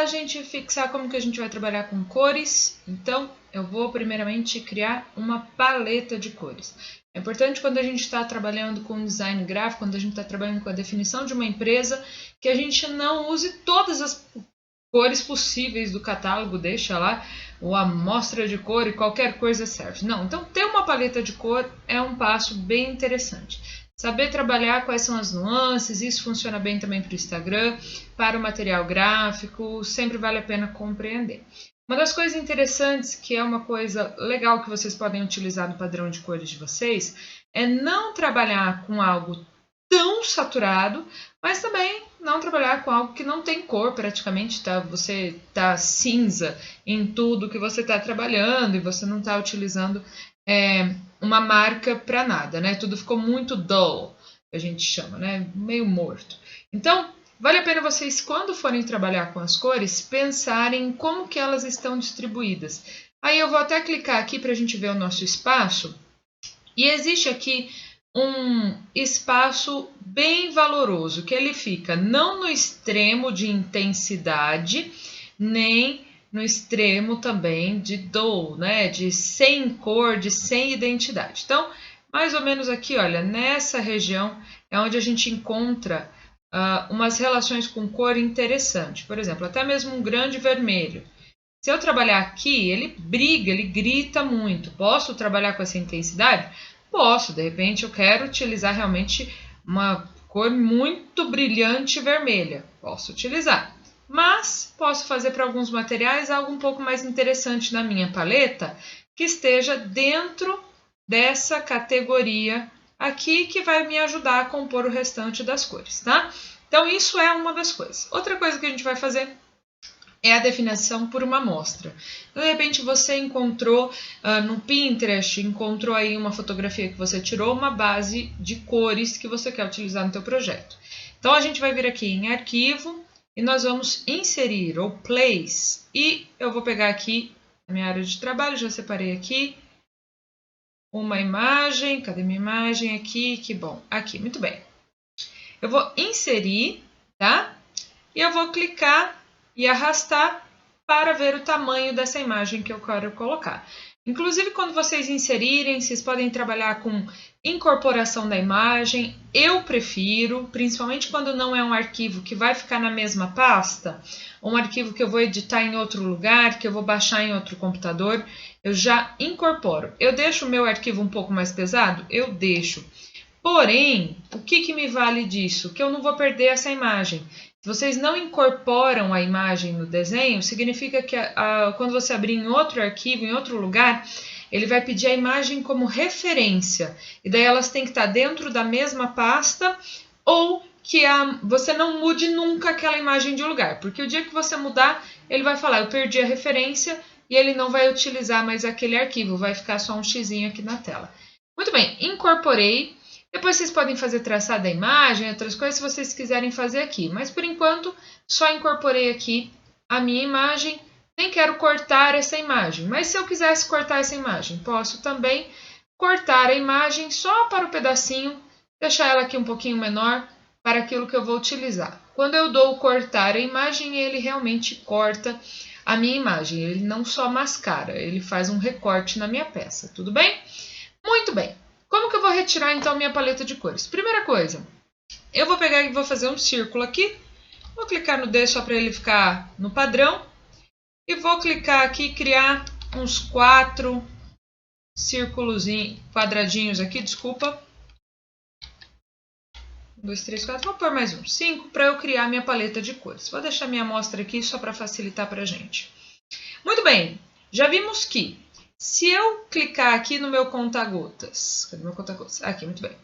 gente fixar como que a gente vai trabalhar com cores, então eu vou primeiramente criar uma paleta de cores. É importante quando a gente está trabalhando com design gráfico, quando a gente está trabalhando com a definição de uma empresa, que a gente não use todas as cores possíveis do catálogo, deixa lá, ou a amostra de cor e qualquer coisa serve. Não, então ter uma paleta de cor é um passo bem interessante. Saber trabalhar quais são as nuances, isso funciona bem também para o Instagram, para o material gráfico, sempre vale a pena compreender. Uma das coisas interessantes, que é uma coisa legal que vocês podem utilizar no padrão de cores de vocês, é não trabalhar com algo tão saturado, mas também não trabalhar com algo que não tem cor praticamente, tá? Você tá cinza em tudo que você está trabalhando e você não está utilizando uma marca para nada, né? Tudo ficou muito dull, que a gente chama, né? Meio morto. Então, vale a pena vocês, quando forem trabalhar com as cores, pensarem como que elas estão distribuídas. Aí eu vou até clicar aqui para a gente ver o nosso espaço. E existe aqui um espaço bem valoroso, que ele fica não no extremo de intensidade, nem no extremo também de dull, né? De sem cor, de sem identidade. Então, mais ou menos aqui, olha, nessa região é onde a gente encontra umas relações com cor interessantes. Por exemplo, até mesmo um grande vermelho. Se eu trabalhar aqui, ele briga, ele grita muito. Posso trabalhar com essa intensidade? Posso, de repente eu quero utilizar realmente uma cor muito brilhante vermelha. Posso utilizar. Mas posso fazer para alguns materiais algo um pouco mais interessante na minha paleta, que esteja dentro dessa categoria aqui, que vai me ajudar a compor o restante das cores, tá? Então isso é uma das coisas. Outra coisa que a gente vai fazer é a definição por uma amostra. Então, de repente você encontrou no Pinterest, encontrou aí uma fotografia que você tirou, uma base de cores que você quer utilizar no teu projeto. Então a gente vai vir aqui em arquivo e nós vamos inserir ou place, e eu vou pegar aqui a minha área de trabalho, já separei aqui uma imagem. Cadê minha imagem? Aqui, que bom, aqui, muito bem. Eu vou inserir, tá? E eu vou clicar e arrastar para ver o tamanho dessa imagem que eu quero colocar. Inclusive, quando vocês inserirem, vocês podem trabalhar com incorporação da imagem. Eu prefiro, principalmente quando não é um arquivo que vai ficar na mesma pasta, um arquivo que eu vou editar em outro lugar, que eu vou baixar em outro computador, eu já incorporo. Eu deixo o meu arquivo um pouco mais pesado? Eu deixo. Porém, o que me vale disso? Que eu não vou perder essa imagem. Se vocês não incorporam a imagem no desenho, significa que quando você abrir em outro arquivo, em outro lugar, ele vai pedir a imagem como referência. E daí elas têm que estar dentro da mesma pasta, ou que você não mude nunca aquela imagem de lugar. Porque o dia que você mudar, ele vai falar, eu perdi a referência, e ele não vai utilizar mais aquele arquivo, vai ficar só um xizinho aqui na tela. Muito bem, incorporei. Depois vocês podem fazer traçar da imagem, outras coisas, se vocês quiserem fazer aqui. Mas, por enquanto, só incorporei aqui a minha imagem. Nem quero cortar essa imagem. Mas se eu quisesse cortar essa imagem, posso também cortar a imagem só para o pedacinho, deixar ela aqui um pouquinho menor para aquilo que eu vou utilizar. Quando eu dou cortar a imagem, ele realmente corta a minha imagem. Ele não só mascara, ele faz um recorte na minha peça. Tudo bem? Muito bem. Como que eu vou retirar, então, minha paleta de cores? Primeira coisa, eu vou pegar e vou fazer um círculo aqui. Vou clicar no D só para ele ficar no padrão. E vou clicar aqui e criar uns 4 círculos quadradinhos aqui, desculpa. 1, 2, 3, 4, vou pôr mais um. 5 para eu criar minha paleta de cores. Vou deixar minha amostra aqui só para facilitar para a gente. Muito bem, já vimos que se eu clicar aqui no meu conta-gotas, cadê meu conta-gotas? Aqui, muito bem.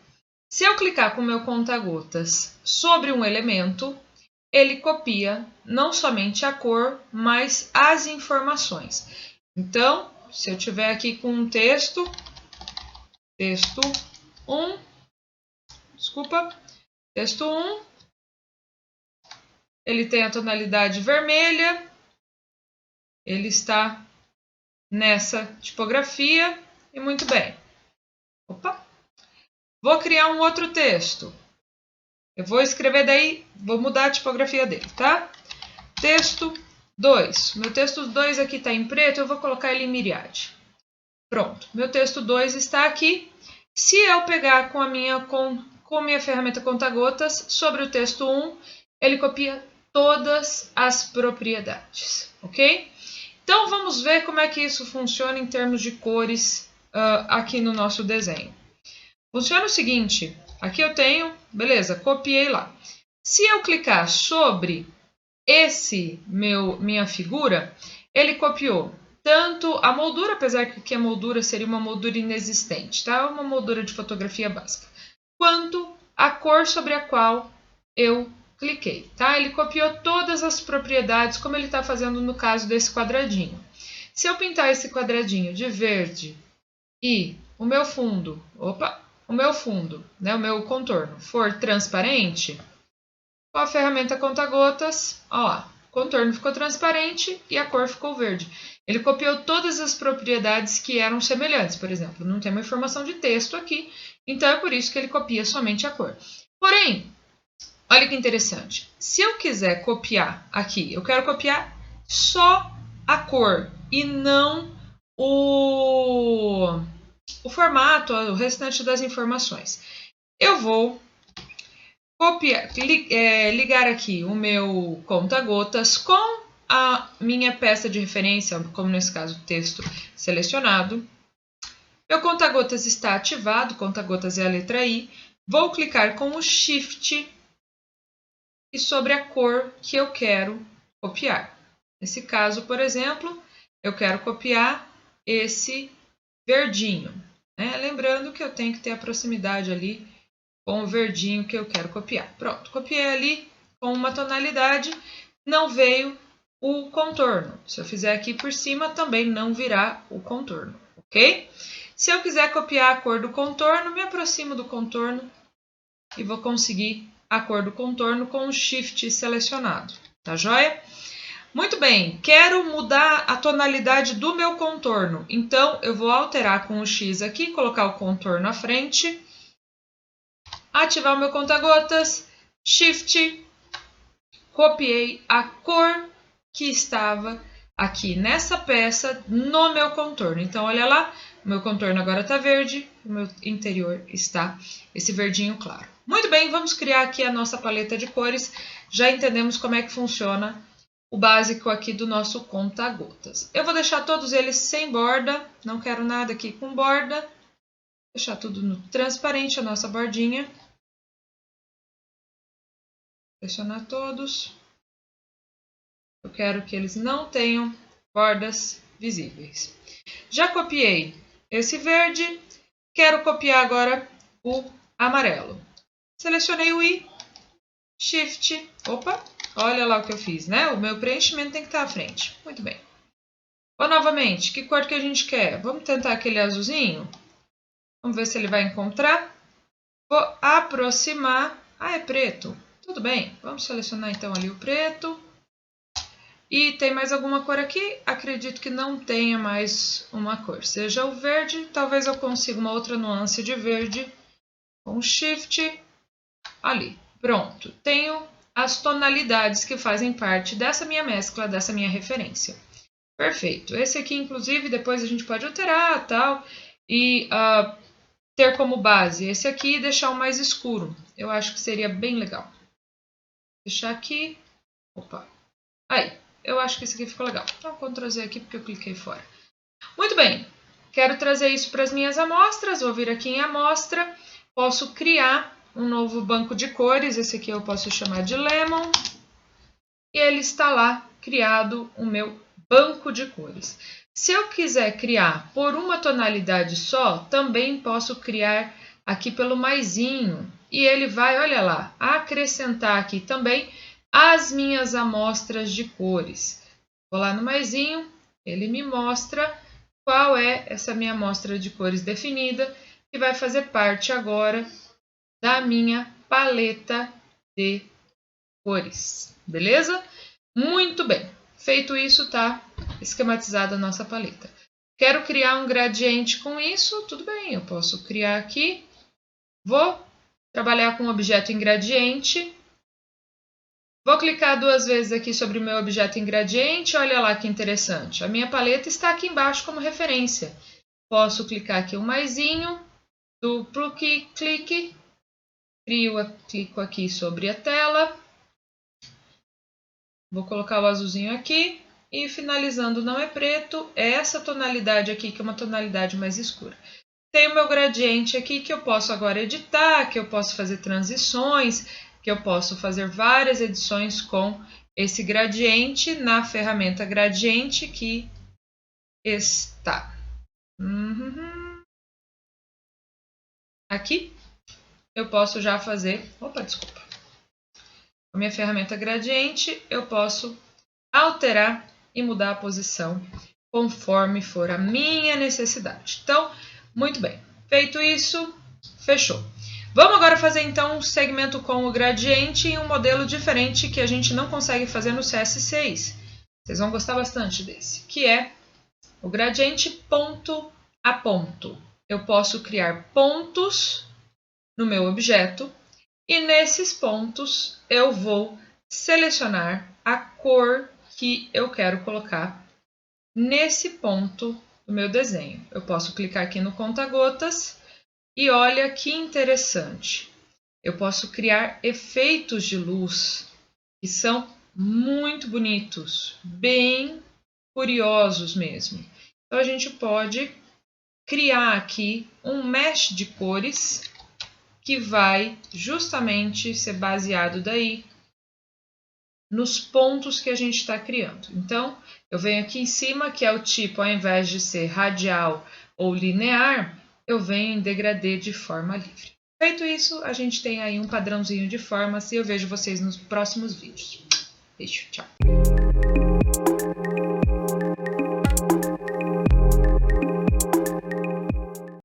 Se eu clicar com o meu conta-gotas sobre um elemento, ele copia não somente a cor, mas as informações. Então, se eu tiver aqui com um texto 1, texto 1, ele tem a tonalidade vermelha, ele está nessa tipografia, e muito bem. Opa! Vou criar um outro texto. Eu vou escrever daí, vou mudar a tipografia dele, tá? Texto 2. Meu texto 2 aqui está em preto, eu vou colocar ele em Myriad. Pronto, meu texto 2 está aqui. Se eu pegar com a minha ferramenta conta-gotas sobre o texto 1, ele copia todas as propriedades, ok? Então, vamos ver como é que isso funciona em termos de cores aqui no nosso desenho. Funciona o seguinte, aqui eu tenho, beleza, copiei lá. Se eu clicar sobre minha figura, ele copiou tanto a moldura, apesar que a moldura seria uma moldura inexistente, tá? Uma moldura de fotografia básica, quanto a cor sobre a qual eu cliquei, tá? Ele copiou todas as propriedades, como ele está fazendo no caso desse quadradinho. Se eu pintar esse quadradinho de verde e o meu fundo, né, o meu contorno for transparente, com a ferramenta conta-gotas, ó lá, o contorno ficou transparente e a cor ficou verde. Ele copiou todas as propriedades que eram semelhantes, por exemplo, não tem uma informação de texto aqui, então é por isso que ele copia somente a cor. Porém, olha que interessante, se eu quiser copiar aqui, eu quero copiar só a cor e não o formato, o restante das informações. Eu vou ligar aqui o meu conta-gotas com a minha peça de referência, como nesse caso o texto selecionado. Meu conta-gotas está ativado, conta-gotas é a letra I. Vou clicar com o Shift e sobre a cor que eu quero copiar. Nesse caso, por exemplo, eu quero copiar esse verdinho, né? Lembrando que eu tenho que ter a proximidade ali com o verdinho que eu quero copiar. Pronto, copiei ali com uma tonalidade, não veio o contorno. Se eu fizer aqui por cima, também não virá o contorno, ok? Se eu quiser copiar a cor do contorno, me aproximo do contorno e vou conseguir a cor do contorno com o Shift selecionado, tá joia? Muito bem, quero mudar a tonalidade do meu contorno, então eu vou alterar com o X aqui, colocar o contorno à frente, ativar o meu conta-gotas, Shift, copiei a cor que estava aqui nessa peça no meu contorno. Então, olha lá, o meu contorno agora está verde, o meu interior está esse verdinho claro. Muito bem, vamos criar aqui a nossa paleta de cores. Já entendemos como é que funciona o básico aqui do nosso conta-gotas. Eu vou deixar todos eles sem borda, não quero nada aqui com borda. Deixar tudo no transparente, a nossa bordinha. Selecionar todos. Eu quero que eles não tenham bordas visíveis. Já copiei esse verde, quero copiar agora o amarelo. Selecionei o I, Shift, opa, olha lá o que eu fiz, né? O meu preenchimento tem que estar à frente. Muito bem. Vou novamente, que cor que a gente quer? Vamos tentar aquele azulzinho? Vamos ver se ele vai encontrar. Vou aproximar. Ah, é preto. Tudo bem, vamos selecionar então ali o preto. E tem mais alguma cor aqui? Acredito que não tenha mais uma cor. Seja o verde, talvez eu consiga uma outra nuance de verde. Com Shift, ali. Pronto, tenho as tonalidades que fazem parte dessa minha mescla, dessa minha referência. Perfeito. Esse aqui, inclusive, depois a gente pode alterar, tal, e ter como base esse aqui e deixar o mais escuro. Eu acho que seria bem legal. Deixar aqui. Opa. Aí, eu acho que esse aqui ficou legal. Então, Ctrl Z aqui porque eu cliquei fora. Muito bem. Quero trazer isso para as minhas amostras. Vou vir aqui em amostra. Posso criar um novo banco de cores. Esse aqui eu posso chamar de Lemon. E ele está lá criado o meu banco de cores. Se eu quiser criar por uma tonalidade só, também posso criar aqui pelo maisinho. E ele vai, olha lá, acrescentar aqui também as minhas amostras de cores. Vou lá no maisinho, ele me mostra qual é essa minha amostra de cores definida, que vai fazer parte agora da minha paleta de cores. Beleza? Muito bem. Feito isso, tá esquematizada a nossa paleta. Quero criar um gradiente com isso, tudo bem, eu posso criar aqui. Vou trabalhar com o objeto em gradiente. Vou clicar 2 vezes aqui sobre o meu objeto em gradiente, olha lá que interessante. A minha paleta está aqui embaixo como referência. Posso clicar aqui um maisinho, duplo clique, clico aqui sobre a tela. Vou colocar o azulzinho aqui e finalizando não é preto, é essa tonalidade aqui que é uma tonalidade mais escura. Tem o meu gradiente aqui que eu posso agora editar, que eu posso fazer transições, que eu posso fazer várias edições com esse gradiente na ferramenta gradiente que está aqui. Eu posso já fazer, desculpa. Com a minha ferramenta gradiente, eu posso alterar e mudar a posição conforme for a minha necessidade. Então, muito bem. Feito isso, fechou. Vamos agora fazer então um segmento com o gradiente em um modelo diferente que a gente não consegue fazer no CS6. Vocês vão gostar bastante desse, que é o gradiente ponto a ponto. Eu posso criar pontos no meu objeto e nesses pontos eu vou selecionar a cor que eu quero colocar nesse ponto do meu desenho. Eu posso clicar aqui no conta-gotas e olha que interessante. Eu posso criar efeitos de luz que são muito bonitos, bem curiosos mesmo. Então a gente pode criar aqui um mesh de cores que vai justamente ser baseado daí nos pontos que a gente está criando. Então, eu venho aqui em cima, que é o tipo, ao invés de ser radial ou linear, eu venho em degradê de forma livre. Feito isso, a gente tem aí um padrãozinho de formas e eu vejo vocês nos próximos vídeos. Beijo, tchau!